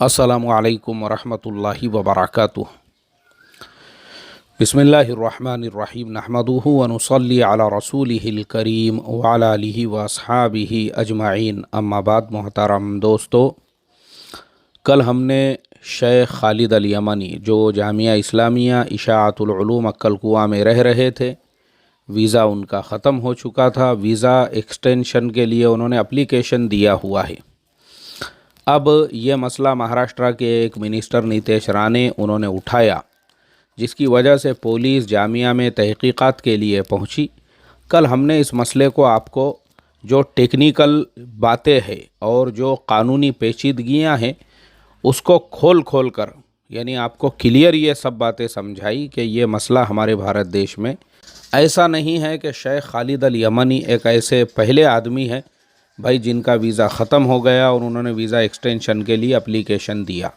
अस्सलामु अलैकुम वरहमतुल्लाहि वबरकातुह। बिस्मिल्लाहिर्रहमानिर्रहीम नहमदुहु व नुसल्ली अला रसूलिहिल करीम व अला आलिहि व अस्हाबिहि अजमाइन, अम्मा बाद। मोहतरम दोस्तों, कल हमने शेख खालिद अल यमनी जो जामिया इस्लामिया इशाअतुल उलूम अक्कल कुआं में रह रहे थे, वीज़ा उनका ख़त्म हो चुका था। वीज़ा एक्सटेंशन के लिए उन्होंने एप्लीकेशन दिया हुआ है। अब ये मसला महाराष्ट्र के एक मिनिस्टर नीतेश राणे उन्होंने उठाया, जिसकी वजह से पुलिस जामिया में तहकीकात के लिए पहुंची। कल हमने इस मसले को आपको जो टेक्निकल बातें हैं और जो कानूनी पेचीदगियां हैं उसको खोल कर यानी आपको क्लियर ये सब बातें समझाई कि ये मसला हमारे भारत देश में ऐसा नहीं है कि शेख खालिद अल यमनी एक ऐसे पहले आदमी है भाई जिनका वीज़ा ख़त्म हो गया और उन्होंने वीज़ा एक्सटेंशन के लिए एप्लीकेशन दिया।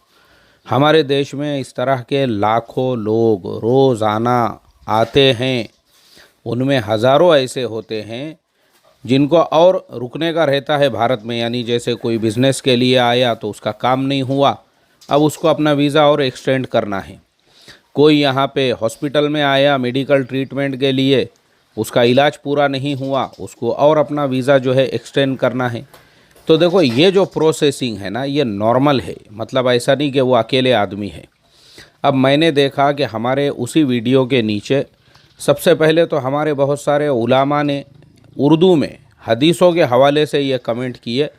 हमारे देश में इस तरह के लाखों लोग रोज़ाना आते हैं, उनमें हज़ारों ऐसे होते हैं जिनको और रुकने का रहता है भारत में। यानी जैसे कोई बिज़नेस के लिए आया तो उसका काम नहीं हुआ, अब उसको अपना वीज़ा और एक्सटेंड करना है। कोई यहाँ पे हॉस्पिटल में आया मेडिकल ट्रीटमेंट के लिए, उसका इलाज पूरा नहीं हुआ, उसको और अपना वीज़ा जो है एक्सटेंड करना है। तो देखो, ये जो प्रोसेसिंग है ना, ये नॉर्मल है, मतलब ऐसा नहीं कि वो अकेले आदमी है। अब मैंने देखा कि हमारे उसी वीडियो के नीचे सबसे पहले तो हमारे बहुत सारे उलामा ने उर्दू में हदीसों के हवाले से ये कमेंट किए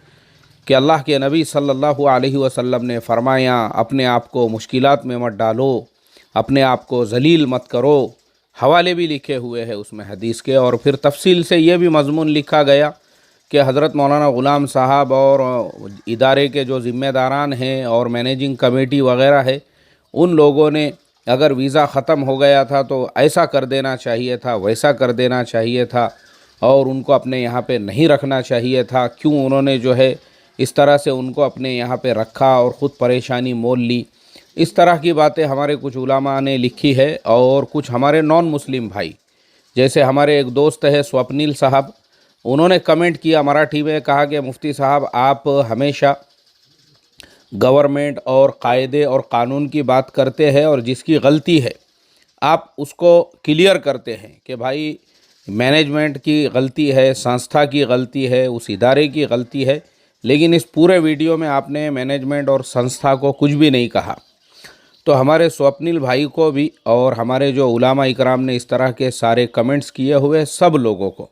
कि अल्लाह के नबी सल्लल्लाहु अलैहि वसल्लम ने फरमाया, अपने आप को मुश्किलात में मत डालो, अपने आप को ज़लील मत करो। हवाले भी लिखे हुए हैं उसमें हदीस के, और फिर तफसील से ये भी मज़मून लिखा गया कि हज़रत मौलाना ग़ुलाम साहब और इदारे के जो ज़िम्मेदारान हैं और मैनेजिंग कमेटी वग़ैरह है, उन लोगों ने अगर वीज़ा ख़त्म हो गया था तो ऐसा कर देना चाहिए था, वैसा कर देना चाहिए था, और उनको अपने यहाँ पे नहीं रखना चाहिए था। क्यों उन्होंने जो है इस तरह से उनको अपने यहाँ पे रखा और ख़ुद परेशानी मोल ली। इस तरह की बातें हमारे कुछ उलामा ने लिखी है, और कुछ हमारे नॉन मुस्लिम भाई, जैसे हमारे एक दोस्त है स्वप्निल साहब, उन्होंने कमेंट किया मराठी में, कहा कि मुफ्ती साहब आप हमेशा गवर्नमेंट और कायदे और कानून की बात करते हैं और जिसकी गलती है आप उसको क्लियर करते हैं कि भाई मैनेजमेंट की गलती है, संस्था की गलती है, उस इदारे की गलती है, लेकिन इस पूरे वीडियो में आपने मैनेजमेंट और संस्था को कुछ भी नहीं कहा। तो हमारे स्वप्निल भाई को भी और हमारे जो उलामा इकराम ने इस तरह के सारे कमेंट्स किए हुए सब लोगों को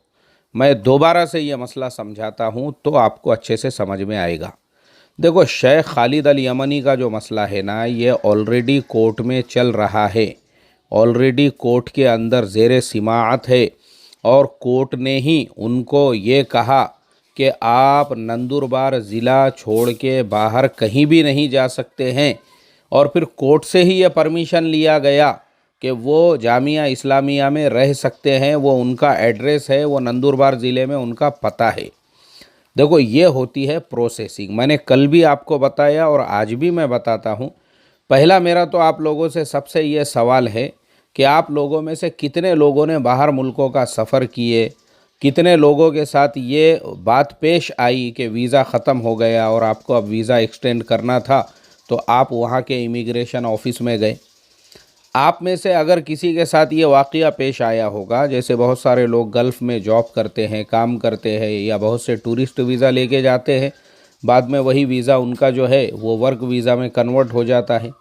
मैं दोबारा से ये मसला समझाता हूँ तो आपको अच्छे से समझ में आएगा। देखो, शेख खालिद अल यमनी का जो मसला है ना, ये ऑलरेडी कोर्ट में चल रहा है, ऑलरेडी कोर्ट के अंदर ज़ेरे सिमाअत है, और कोर्ट ने ही उनको ये कहा कि आप नंदुरबार ज़िला छोड़ के बाहर कहीं भी नहीं जा सकते हैं। और फिर कोर्ट से ही ये परमिशन लिया गया कि वो जामिया इस्लामिया में रह सकते हैं, वो उनका एड्रेस है, वो नंदुरबार ज़िले में उनका पता है। देखो, ये होती है प्रोसेसिंग। मैंने कल भी आपको बताया और आज भी मैं बताता हूँ। पहला मेरा तो आप लोगों से सबसे ये सवाल है कि आप लोगों में से कितने लोगों ने बाहर मुल्कों का सफ़र किए, कितने लोगों के साथ ये बात पेश आई कि वीज़ा ख़त्म हो गया और आपको अब वीज़ा एक्सटेंड करना था, तो आप वहाँ के इमिग्रेशन ऑफिस में गए। आप में से अगर किसी के साथ ये वाक़या पेश आया होगा, जैसे बहुत सारे लोग गल्फ़ में जॉब करते हैं, काम करते हैं, या बहुत से टूरिस्ट वीज़ा लेके जाते हैं, बाद में वही वीज़ा उनका जो है वो वर्क वीज़ा में कन्वर्ट हो जाता है।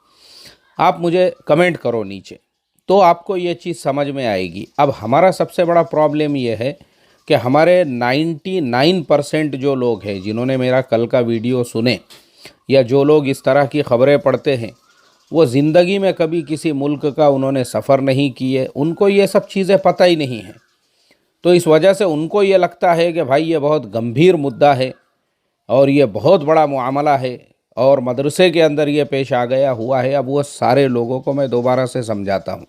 आप मुझे कमेंट करो नीचे, तो आपको ये चीज़ समझ में आएगी। अब हमारा सबसे बड़ा प्रॉब्लम ये है कि हमारे 99% जो लोग हैं जिन्होंने मेरा कल का वीडियो सुने, या जो लोग इस तरह की ख़बरें पढ़ते हैं, वो ज़िंदगी में कभी किसी मुल्क का उन्होंने सफ़र नहीं किए, उनको ये सब चीज़ें पता ही नहीं हैं। तो इस वजह से उनको ये लगता है कि भाई ये बहुत गंभीर मुद्दा है और ये बहुत बड़ा मामला है और मदरसे के अंदर ये पेश आ गया हुआ है। अब वो सारे लोगों को मैं दोबारा से समझाता हूँ।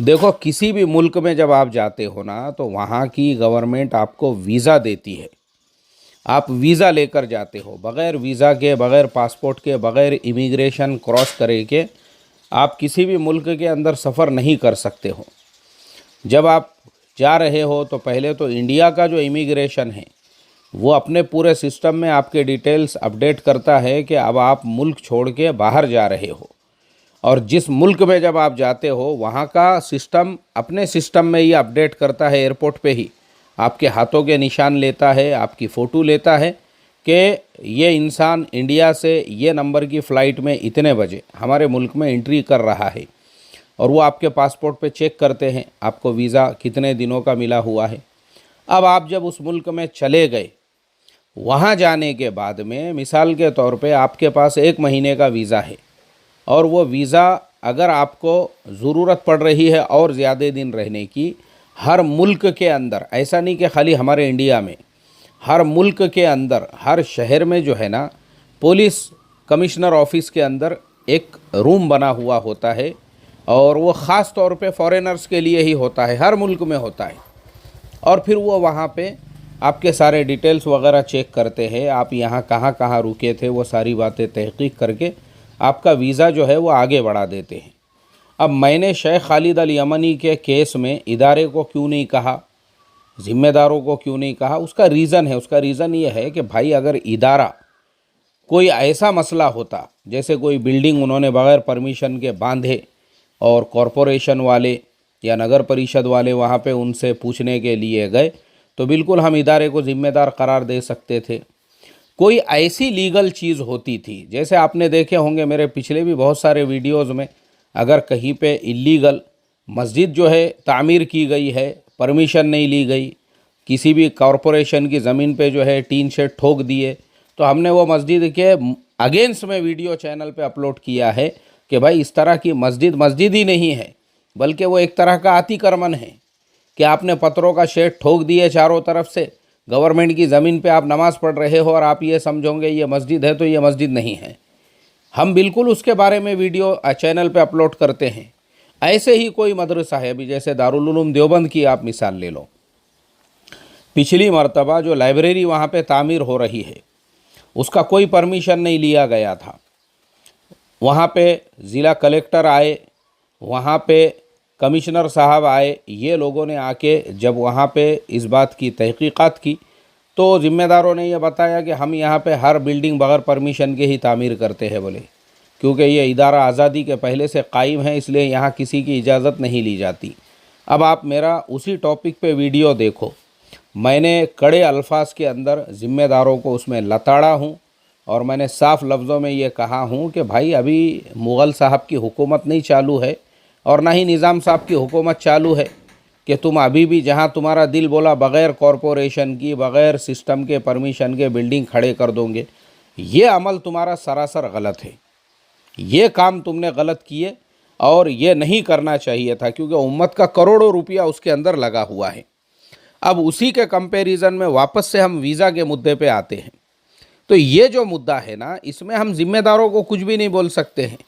देखो, किसी भी मुल्क में जब आप जाते हो ना, तो वहाँ की गवर्नमेंट आपको वीज़ा देती है। आप वीज़ा लेकर जाते हो, बग़ैर वीज़ा के, बग़ैर पासपोर्ट के, बग़ैर इमिग्रेशन क्रॉस करे के आप किसी भी मुल्क के अंदर सफ़र नहीं कर सकते हो। जब आप जा रहे हो तो पहले तो इंडिया का जो इमिग्रेशन है वो अपने पूरे सिस्टम में आपके डिटेल्स अपडेट करता है कि अब आप मुल्क छोड़ के बाहर जा रहे हो, और जिस मुल्क में जब आप जाते हो वहाँ का सिस्टम अपने सिस्टम में ये अपडेट करता है, एयरपोर्ट पे ही आपके हाथों के निशान लेता है, आपकी फ़ोटो लेता है कि ये इंसान इंडिया से ये नंबर की फ़्लाइट में इतने बजे हमारे मुल्क में एंट्री कर रहा है, और वो आपके पासपोर्ट पे चेक करते हैं आपको वीज़ा कितने दिनों का मिला हुआ है। अब आप जब उस मुल्क में चले गए, वहाँ जाने के बाद में मिसाल के तौर पे आपके पास 1 महीने का वीज़ा है, और वो वीज़ा अगर आपको ज़रूरत पड़ रही है और ज़्यादा दिन रहने की, हर मुल्क के अंदर, ऐसा नहीं कि खाली हमारे इंडिया में, हर मुल्क के अंदर हर शहर में जो है ना, पुलिस कमिश्नर ऑफिस के अंदर एक रूम बना हुआ होता है, और वो ख़ास तौर पे फॉरेनर्स के लिए ही होता है, हर मुल्क में होता है। और फिर वो वहाँ पे आपके सारे डिटेल्स वगैरह चेक करते हैं, आप यहाँ कहाँ कहाँ रुके थे, वो सारी बातें तहकीक करके आपका वीज़ा जो है वो आगे बढ़ा देते हैं। अब मैंने शेख खालिद अल यमनी के केस में इदारे को क्यों नहीं कहा, ज़िम्मेदारों को क्यों नहीं कहा, उसका रीज़न है। उसका रीज़न ये है कि भाई अगर इदारा कोई ऐसा मसला होता, जैसे कोई बिल्डिंग उन्होंने बग़ैर परमिशन के बांधे और कॉरपोरेशन वाले या नगर परिषद वाले वहाँ पे उनसे पूछने के लिए गए, तो बिल्कुल हम इदारे को ज़िम्मेदार करार दे सकते थे। कोई ऐसी लीगल चीज़ होती थी, जैसे आपने देखे होंगे मेरे पिछले भी बहुत सारे वीडियोज़ में, अगर कहीं पे इल्लीगल मस्जिद जो है तामीर की गई है, परमिशन नहीं ली गई, किसी भी कॉरपोरेशन की ज़मीन पे जो है टीन शेड ठोक दिए, तो हमने वो मस्जिद के अगेंस्ट में वीडियो चैनल पे अपलोड किया है कि भाई इस तरह की मस्जिद मस्जिद ही नहीं है, बल्कि वो एक तरह का अतिक्रमण है कि आपने पत्थरों का शेड ठोक दिए चारों तरफ से, गवर्नमेंट की ज़मीन पे आप नमाज़ पढ़ रहे हो और आप ये समझोगे ये मस्जिद है, तो ये मस्जिद नहीं है। हम बिल्कुल उसके बारे में वीडियो चैनल पे अपलोड करते हैं। ऐसे ही कोई मदरसा है, अभी जैसे दारुल उलूम देवबंद की आप मिसाल ले लो, पिछली मरतबा जो लाइब्रेरी वहाँ पे तामीर हो रही है उसका कोई परमिशन नहीं लिया गया था। वहाँ पे ज़िला कलेक्टर आए, वहाँ पे कमिश्नर साहब आए, ये लोगों ने आके जब वहाँ पे इस बात की तहकीकात की, तो ज़िम्मेदारों ने यह बताया कि हम यहाँ पे हर बिल्डिंग बग़ैर परमिशन के ही तामीर करते हैं बोले, क्योंकि ये इदारा आज़ादी के पहले से कायम है, इसलिए यहाँ किसी की इजाज़त नहीं ली जाती। अब आप मेरा उसी टॉपिक पे वीडियो देखो, मैंने कड़े अल्फाज के अंदर ज़िम्मेदारों को उसमें लताड़ा हूँ, और मैंने साफ़ लफ्ज़ों में ये कहा हूँ कि भाई अभी मुग़ल साहब की हुकूमत नहीं चालू है, और ना ही निज़ाम साहब की हुकूमत चालू है कि तुम अभी भी जहाँ तुम्हारा दिल बोला बग़ैर कॉरपोरेशन की, बग़ैर सिस्टम के परमिशन के बिल्डिंग खड़े कर दोगे। ये अमल तुम्हारा सरासर गलत है, ये काम तुमने गलत किए, और ये नहीं करना चाहिए था, क्योंकि उम्मत का करोड़ों रुपया उसके अंदर लगा हुआ है। अब उसी के कंपैरिजन में वापस से हम वीज़ा के मुद्दे पे आते हैं। तो ये जो मुद्दा है ना, इसमें हम ज़िम्मेदारों को कुछ भी नहीं बोल सकते हैं।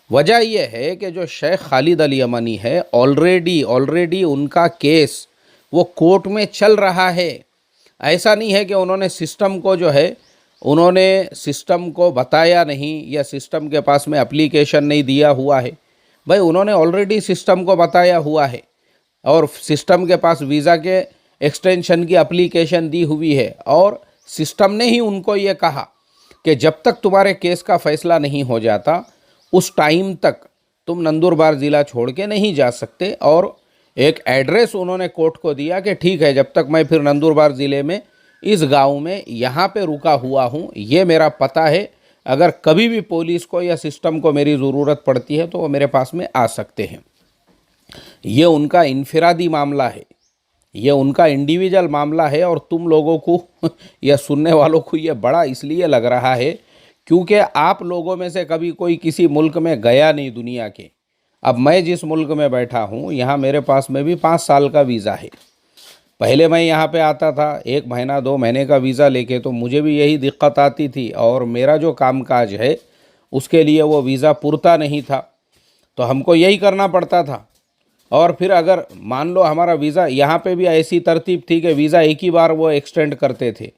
वजह यह है कि जो शेख खालिद अल यमनी है, ऑलरेडी उनका केस वो कोर्ट में चल रहा है। ऐसा नहीं है कि उन्होंने सिस्टम को जो है, उन्होंने सिस्टम को बताया नहीं, या सिस्टम के पास में एप्लीकेशन नहीं दिया हुआ है। भाई उन्होंने ऑलरेडी सिस्टम को बताया हुआ है, और सिस्टम के पास वीज़ा के एक्सटेंशन की एप्लीकेशन दी हुई है, और सिस्टम ने ही उनको ये कहा कि जब तक तुम्हारे केस का फ़ैसला नहीं हो जाता उस टाइम तक तुम नंदुरबार ज़िला छोड़ के नहीं जा सकते। और एक एड्रेस उन्होंने कोर्ट को दिया कि ठीक है, जब तक मैं फिर नंदुरबार ज़िले में इस गांव में यहाँ पे रुका हुआ हूँ, ये मेरा पता है, अगर कभी भी पुलिस को या सिस्टम को मेरी ज़रूरत पड़ती है तो वो मेरे पास में आ सकते हैं। ये उनका इनफिरादी मामला है, ये उनका इंडिविजुअल मामला है, और तुम लोगों को या सुनने वालों को ये बड़ा इसलिए लग रहा है क्योंकि आप लोगों में से कभी कोई किसी मुल्क में गया नहीं दुनिया के। अब मैं जिस मुल्क में बैठा हूँ, यहाँ मेरे पास में भी 5 साल का वीज़ा है। पहले मैं यहाँ पे आता था 1 महीना 2 महीने का वीज़ा लेके, तो मुझे भी यही दिक्कत आती थी, और मेरा जो कामकाज है उसके लिए वो वीज़ा पुरता नहीं था, तो हमको यही करना पड़ता था। और फिर अगर मान लो हमारा वीज़ा, यहाँ पे भी ऐसी तरतीब थी कि वीज़ा एक ही बार वो एक्सटेंड करते थे,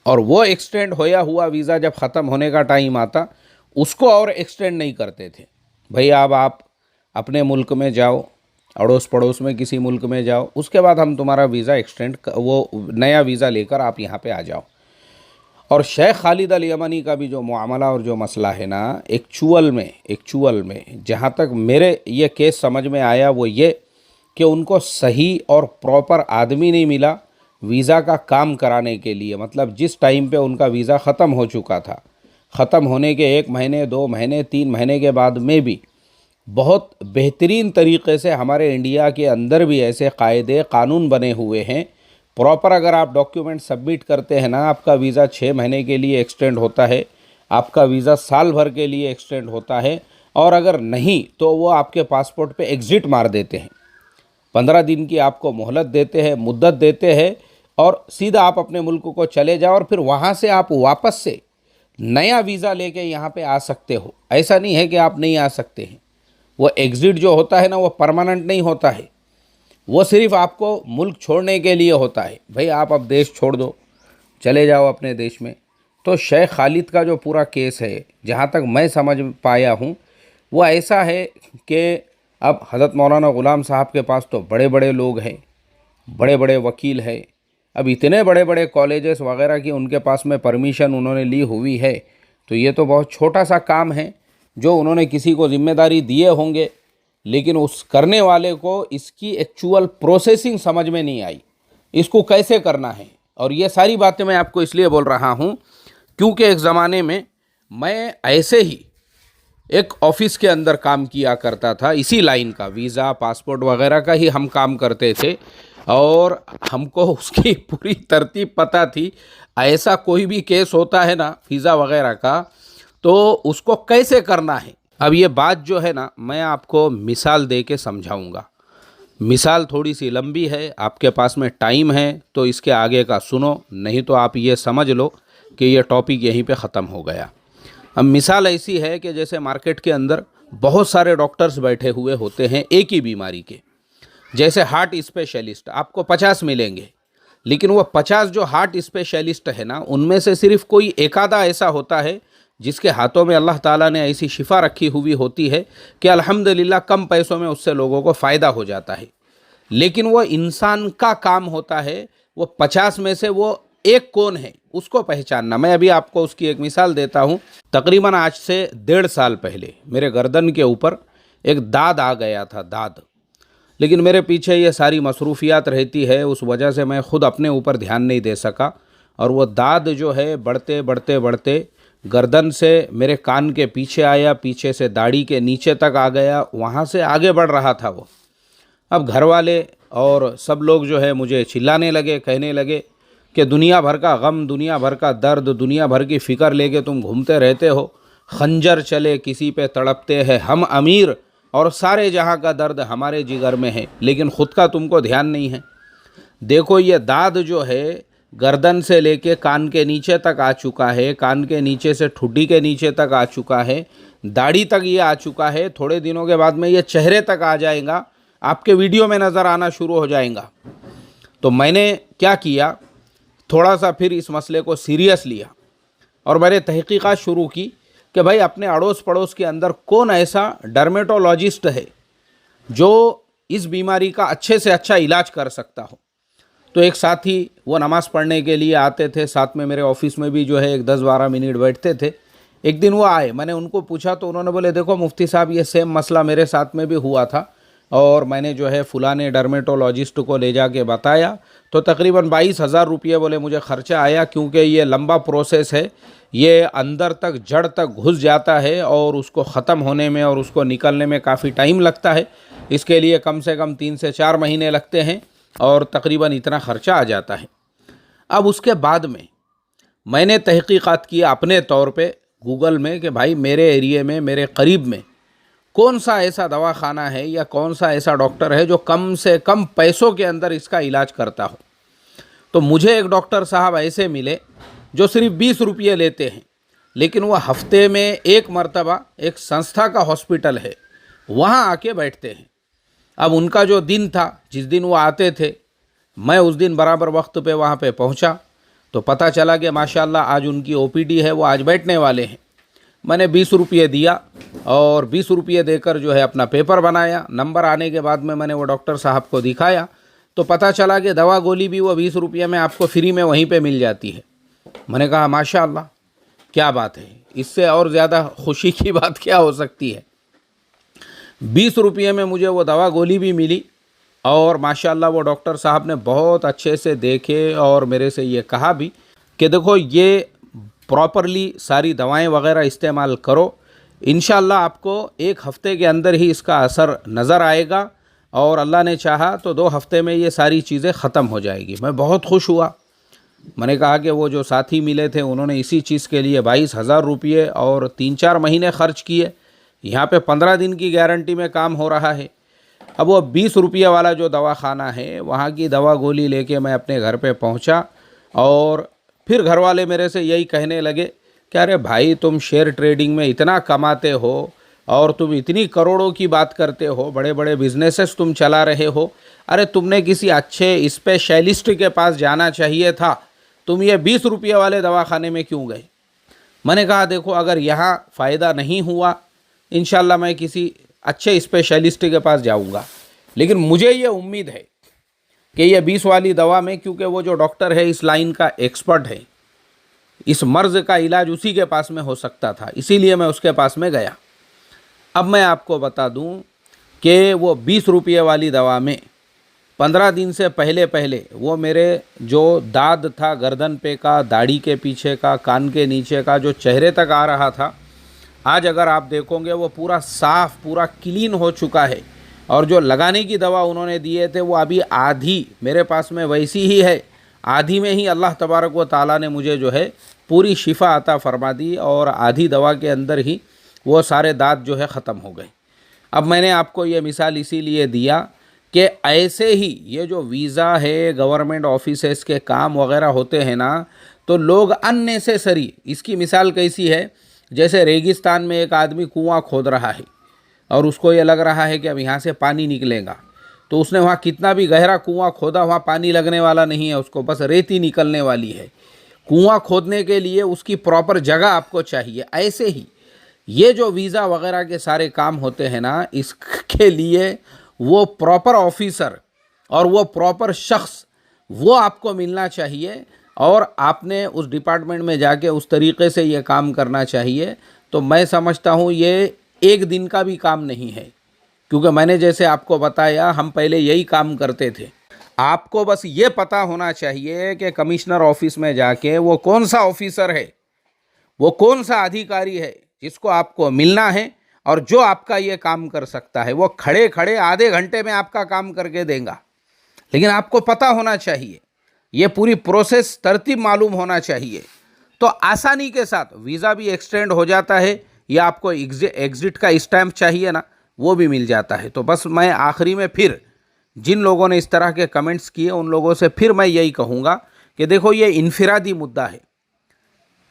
और वो एक्सटेंड होया हुआ वीज़ा जब ख़त्म होने का टाइम आता उसको और एक्सटेंड नहीं करते थे। भाई अब आप अपने मुल्क में जाओ, अड़ोस पड़ोस में किसी मुल्क में जाओ, उसके बाद हम तुम्हारा वीज़ा एक्सटेंड, वो नया वीज़ा लेकर आप यहाँ पे आ जाओ। और शेख खालिद अल यमनी का भी जो मामला और जो मसला है ना, एक्चुअल में जहाँ तक मेरे ये केस समझ में आया वो ये कि उनको सही और प्रॉपर आदमी नहीं मिला वीज़ा का काम कराने के लिए। मतलब जिस टाइम पे उनका वीज़ा ख़त्म हो चुका था, ख़त्म होने के 1 महीने 2 महीने 3 महीने के बाद में भी बहुत बेहतरीन तरीके से हमारे इंडिया के अंदर भी ऐसे कायदे कानून बने हुए हैं। प्रॉपर अगर आप डॉक्यूमेंट सबमिट करते हैं ना, आपका वीज़ा 6 महीने के लिए एक्सटेंड होता है, आपका वीज़ा साल भर के लिए एक्सटेंड होता है, और अगर नहीं तो वो आपके पासपोर्ट पे एग्ज़िट मार देते हैं। 15 दिन की आपको मोहलत देते हैं, मुद्दत देते हैं, और सीधा आप अपने मुल्क को चले जाओ और फिर वहाँ से आप वापस से नया वीज़ा लेके यहाँ पे आ सकते हो। ऐसा नहीं है कि आप नहीं आ सकते हैं। वो एग्ज़िट जो होता है ना, वो परमानेंट नहीं होता है, वो सिर्फ आपको मुल्क छोड़ने के लिए होता है। भाई आप अब देश छोड़ दो, चले जाओ अपने देश में। तो शेख खालिद का जो पूरा केस है, जहाँ तक मैं समझ पाया हूँ, वो ऐसा है कि अब हज़रत मौलाना ग़ुलाम साहब के पास तो बड़े बड़े लोग हैं, बड़े बड़े वकील हैं। अब इतने बड़े बड़े कॉलेजेस वगैरह की उनके पास में परमिशन उन्होंने ली हुई है, तो ये तो बहुत छोटा सा काम है जो उन्होंने किसी को जिम्मेदारी दिए होंगे, लेकिन उस करने वाले को इसकी एक्चुअल प्रोसेसिंग समझ में नहीं आई, इसको कैसे करना है। और ये सारी बातें मैं आपको इसलिए बोल रहा हूँ क्योंकि एक ज़माने में मैं ऐसे ही एक ऑफिस के अंदर काम किया करता था, इसी लाइन का, वीज़ा पासपोर्ट वगैरह का ही हम काम करते थे, और हमको उसकी पूरी तरतीब पता थी। ऐसा कोई भी केस होता है ना वीज़ा वगैरह का, तो उसको कैसे करना है। अब ये बात जो है ना, मैं आपको मिसाल दे के समझाऊँगा। मिसाल थोड़ी सी लंबी है, आपके पास में टाइम है तो इसके आगे का सुनो, नहीं तो आप ये समझ लो कि ये टॉपिक यहीं पे ख़त्म हो गया। अब मिसाल ऐसी है कि जैसे मार्केट के अंदर बहुत सारे डॉक्टर्स बैठे हुए होते हैं एक ही बीमारी के। जैसे हार्ट स्पेशलिस्ट आपको 50 मिलेंगे, लेकिन वो 50 जो हार्ट स्पेशलिस्ट है ना, उनमें से सिर्फ कोई एक आधा ऐसा होता है जिसके हाथों में अल्लाह ताला ने ऐसी शिफा रखी हुई होती है कि अल्हम्दुलिल्लाह कम पैसों में उससे लोगों को फ़ायदा हो जाता है। लेकिन वो इंसान का काम होता है, वो 50 में से वो एक कौन है उसको पहचानना। मैं अभी आपको उसकी एक मिसाल देता हूँ। तकरीबन आज से 1.5 साल पहले मेरे गर्दन के ऊपर एक दाद आ गया था, दाद। लेकिन मेरे पीछे ये सारी मसरूफियात रहती है, उस वजह से मैं ख़ुद अपने ऊपर ध्यान नहीं दे सका, और वो दाद जो है बढ़ते बढ़ते बढ़ते गर्दन से मेरे कान के पीछे आया, पीछे से दाढ़ी के नीचे तक आ गया, वहाँ से आगे बढ़ रहा था वो। अब घर वाले और सब लोग जो है मुझे चिल्लाने लगे, कहने लगे कि दुनिया भर का गम, दुनिया भर का दर्द, दुनिया भर की फ़िक्र लेके तुम घूमते रहते हो, खंजर चले किसी पे तड़पते हैं हम अमीर, और सारे जहाँ का दर्द हमारे जिगर में है, लेकिन ख़ुद का तुमको ध्यान नहीं है। देखो ये दाद जो है गर्दन से लेके कान के नीचे तक आ चुका है, कान के नीचे से ठुड्डी के नीचे तक आ चुका है, दाढ़ी तक ये आ चुका है, थोड़े दिनों के बाद में ये चेहरे तक आ जाएगा, आपके वीडियो में नज़र आना शुरू हो जाएगा। तो मैंने क्या किया, थोड़ा सा फिर इस मसले को सीरियस लिया और मैंने तहकीकात शुरू की कि भाई अपने अड़ोस पड़ोस के अंदर कौन ऐसा डर्मेटोलॉजिस्ट है जो इस बीमारी का अच्छे से अच्छा इलाज कर सकता हो। तो एक साथी वो नमाज़ पढ़ने के लिए आते थे, साथ में मेरे ऑफिस में भी जो है एक 10-12 मिनट बैठते थे। एक दिन वो आए, मैंने उनको पूछा तो उन्होंने बोले देखो मुफ्ती साहब ये सेम मसला मेरे साथ में भी हुआ था, और मैंने जो है फलाने डर्मेटोलॉजिस्ट को ले जाके बताया तो तकरीबन 22,000 रुपये बोले मुझे ख़र्चा आया, क्योंकि ये लंबा प्रोसेस है, ये अंदर तक जड़ तक घुस जाता है और उसको ख़त्म होने में और उसको निकलने में काफ़ी टाइम लगता है। इसके लिए कम से कम 3 से 4 महीने लगते हैं और तकरीबन इतना ख़र्चा आ जाता है। अब उसके बाद में मैंने तहकीकात किया अपने तौर पे गूगल में कि भाई मेरे एरिए में, मेरे करीब में कौन सा ऐसा दवाखाना है या कौन सा ऐसा डॉक्टर है जो कम से कम पैसों के अंदर इसका इलाज करता हो। तो मुझे एक डॉक्टर साहब ऐसे मिले जो सिर्फ 20 रुपये लेते हैं, लेकिन वह हफ्ते में एक मरतबा एक संस्था का हॉस्पिटल है वहाँ आके बैठते हैं। अब उनका जो दिन था, जिस दिन वो आते थे, मैं उस दिन बराबर वक्त पे वहाँ पे पहुँचा तो पता चला कि माशाल्लाह आज उनकी ओपीडी है, वो आज बैठने वाले हैं। मैंने 20 रुपये दिया और 20 रुपये देकर जो है अपना पेपर बनाया। नंबर आने के बाद में मैंने वो डॉक्टर साहब को दिखाया तो पता चला कि दवा गोली भी वो 20 रुपये में आपको फ्री में वहीं पे मिल जाती है। मैंने कहा माशाअल्लाह, क्या बात है, इससे और ज़्यादा खुशी की बात क्या हो सकती है। 20 रुपये में मुझे वो दवा गोली भी मिली और माशाअल्लाह वो डॉक्टर साहब ने बहुत अच्छे से देखे और मेरे से ये कहा भी कि देखो ये प्रॉपरली सारी दवाएं वगैरह इस्तेमाल करो, इंशाअल्लाह आपको 1 हफ़्ते के अंदर ही इसका असर नज़र आएगा और अल्लाह ने चाहा तो 2 हफ़्ते में ये सारी चीज़ें ख़त्म हो जाएगी। मैं बहुत खुश हुआ। मैंने कहा कि वो जो साथी मिले थे उन्होंने इसी चीज़ के लिए 22,000 रुपये और 3-4 महीने ख़र्च किए। यहाँ पे 15 दिन की गारंटी में काम हो रहा है। अब वो 20 रुपये वाला जो दवाखाना है वहाँ की दवा गोली लेके मैं अपने घर पे पहुँचा और फिर घर वाले मेरे से यही कहने लगे कि अरे भाई, तुम शेयर ट्रेडिंग में इतना कमाते हो और तुम इतनी करोड़ों की बात करते हो, बड़े बड़े बिजनेसेस तुम चला रहे हो, अरे तुमने किसी अच्छे स्पेशलिस्ट के पास जाना चाहिए था, तुम ये 20 रुपये वाले दवाखाने में क्यों गए। मैंने कहा देखो, अगर यहाँ फ़ायदा नहीं हुआ इंशाल्लाह मैं किसी अच्छे स्पेशलिस्ट के पास जाऊँगा, लेकिन मुझे ये उम्मीद है कि ये 20 वाली दवा में, क्योंकि वो जो डॉक्टर है इस लाइन का एक्सपर्ट है, इस मर्ज़ का इलाज उसी के पास में हो सकता था, इसीलिए मैं उसके पास में गया। अब मैं आपको बता दूं कि वो 20 रुपये वाली दवा में 15 दिन से पहले वो मेरे जो दाद था गर्दन पे का, दाढ़ी के पीछे का, कान के नीचे का, जो चेहरे तक आ रहा था, आज अगर आप देखोगे वो पूरा साफ़, पूरा क्लीन हो चुका है। और जो लगाने की दवा उन्होंने दिए थे वो अभी आधी मेरे पास में वैसी ही है, आधी में ही अल्लाह तबारक व ताला ने मुझे जो है पूरी शिफा अता फरमा दी और आधी दवा के अंदर ही वो सारे दांत जो है ख़त्म हो गए। अब मैंने आपको ये मिसाल इसीलिए दिया कि ऐसे ही ये जो वीज़ा है, गवर्नमेंट ऑफिसेस के काम वगैरह होते हैं ना, तो लोग अननेसेसरी, इसकी मिसाल कैसी है, जैसे रेगिस्तान में एक आदमी कुआं खोद रहा है और उसको ये लग रहा है कि अब यहाँ से पानी निकलेगा, तो उसने वहाँ कितना भी गहरा कुआं खोदा, वहाँ पानी लगने वाला नहीं है, उसको बस रेती निकलने वाली है। कुआं खोदने के लिए उसकी प्रॉपर जगह आपको चाहिए। ऐसे ही ये जो वीज़ा वगैरह के सारे काम होते हैं ना, इसके लिए वो प्रॉपर ऑफिसर और वो प्रॉपर शख्स वो आपको मिलना चाहिए और आपने उस डिपार्टमेंट में जाके उस तरीक़े से ये काम करना चाहिए। तो मैं समझता हूँ ये एक दिन का भी काम नहीं है, क्योंकि मैंने जैसे आपको बताया हम पहले यही काम करते थे। आपको बस ये पता होना चाहिए कि कमिश्नर ऑफिस में जाके वो कौन सा ऑफिसर है, वो कौन सा अधिकारी है जिसको आपको मिलना है और जो आपका ये काम कर सकता है। वो खड़े खड़े आधे घंटे में आपका काम करके देगा, लेकिन आपको पता होना चाहिए, ये पूरी प्रोसेस तरतीब मालूम होना चाहिए। तो आसानी के साथ वीज़ा भी एक्सटेंड हो जाता है, या आपको एग्ज़िट का स्टैम्प चाहिए ना, वो भी मिल जाता है। तो बस मैं आखिरी में फिर जिन लोगों ने इस तरह के कमेंट्स किए उन लोगों से फिर मैं यही कहूँगा कि देखो ये इनफिरादी मुद्दा है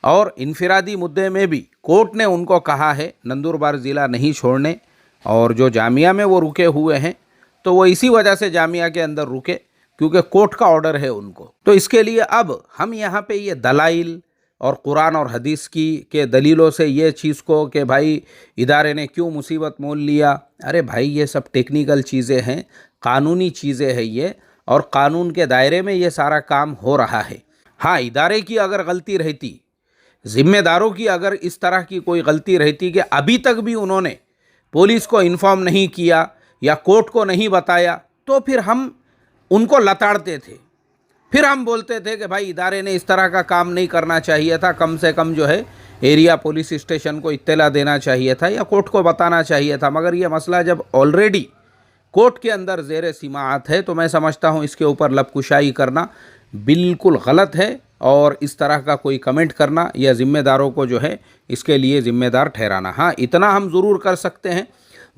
और इनफिरादी मुद्दे में भी कोर्ट ने उनको कहा है नंदुरबार ज़िला नहीं छोड़ने, और जो जामिया में वो रुके हुए हैं तो वो इसी वजह से जामिया के अंदर रुके क्योंकि कोर्ट का ऑर्डर है उनको। तो इसके लिए अब हम यहाँ पे ये दलाइल और कुरान और हदीस की के दलीलों से ये चीज़ को कि भाई इदारे ने क्यों मुसीबत मोल लिया, अरे भाई ये सब टेक्निकल चीज़ें हैं, कानूनी चीज़ें हैं ये, और कानून के दायरे में ये सारा काम हो रहा है। हाँ, इदारे की अगर गलती रहती, ज़िम्मेदारों की अगर इस तरह की कोई गलती रहती कि अभी तक भी उन्होंने पुलिस को इन्फॉर्म नहीं किया या कोर्ट को नहीं बताया, तो फिर हम उनको लताड़ते थे, फिर हम बोलते थे कि भाई इदारे ने इस तरह का काम नहीं करना चाहिए था, कम से कम जो है एरिया पुलिस स्टेशन को इत्तला देना चाहिए था या कोर्ट को बताना चाहिए था। मगर ये मसला जब ऑलरेडी कोर्ट के अंदर ज़ेर सिमाअत है तो मैं समझता हूँ इसके ऊपर लबकुशाई करना बिल्कुल गलत है, और इस तरह का कोई कमेंट करना या ज़िम्मेदारों को जो है इसके लिए ज़िम्मेदार ठहराना। हाँ, इतना हम ज़रूर कर सकते हैं,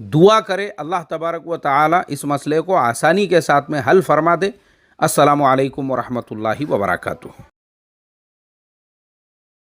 दुआ करें अल्लाह तबारक व तआला इस मसले को आसानी के साथ में हल फरमा दे। अस्सलामु अलैकुम व रहमतुल्लाहि व बरकातुहू।